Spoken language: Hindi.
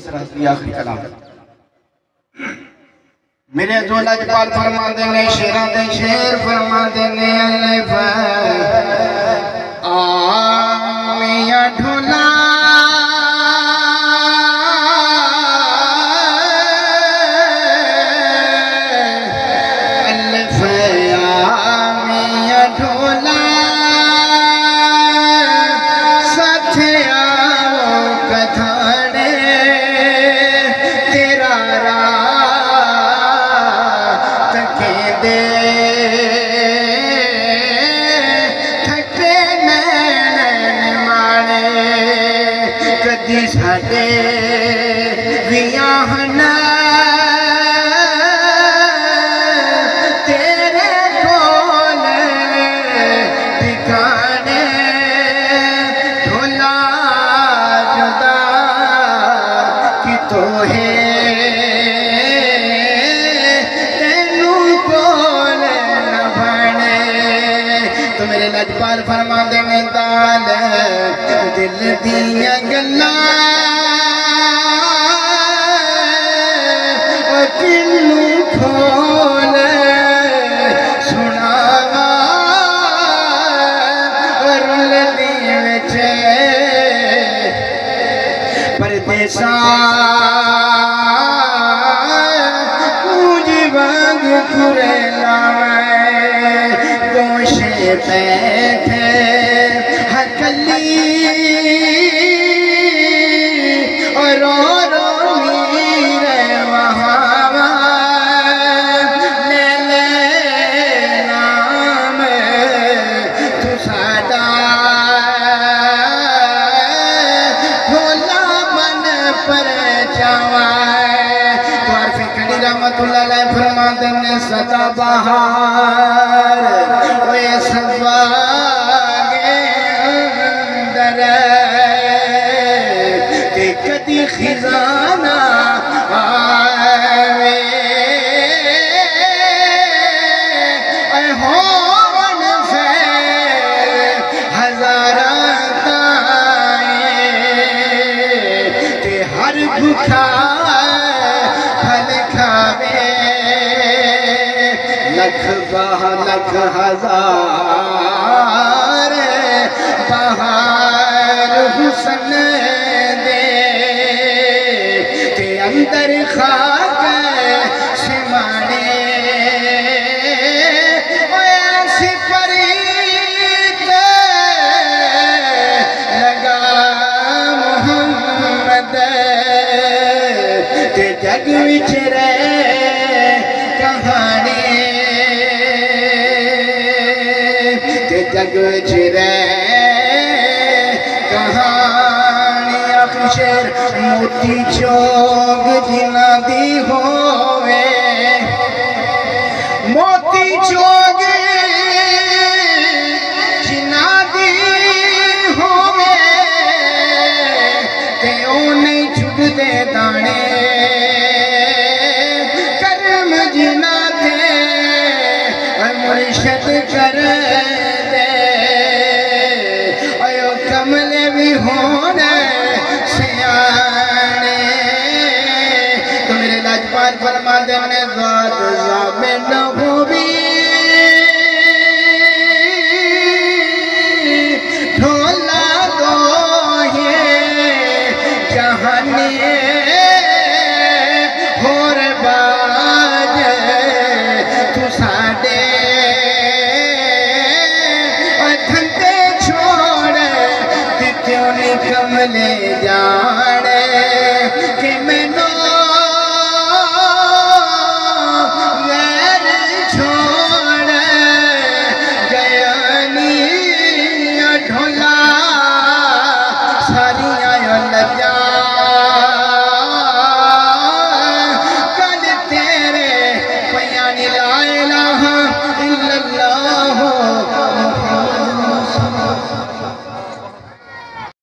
आखिरी कलाम मेरे जो लजपाल फरमाते ने शेरां दे शेर फरमाते ने अल्लाह मियां ढोला साडे वियाहन तेरे कोल ठिकाने ढोला जुदा कि तो है तेनू कोल न बने। तो मेरे लजपाल फरमा देने दाल दिल दियां गल्लां किन्नू खोल सुनावा रुलदी विच परदेसा कूंज वांग तुरे लावे गोशे बैठे हकली फरमाते ने सदा बहार वे सवागे अंदर ते कदी खिजाना आवे होवन से हजारा ताए ते हर भूखा फल खावे लख हजार बहार हुसन दे ते अंदर खाक सिमाने ऐसी परीत लगा मोहम्मद ते जग विच जग चिरे कहानी अक्षर मोती चौक जिना दी होवे मोती चौक जिना दी होवे ते ओ नहीं छुटदे दाने कर्म जिना थे मुर्शद कर कमले भी होने सियाने। तो मेरे लजपाल फरमा देने ज़ात ज़ामे न हो भी ढोला दो ये जहानी होर बाज तू साडे कमले जान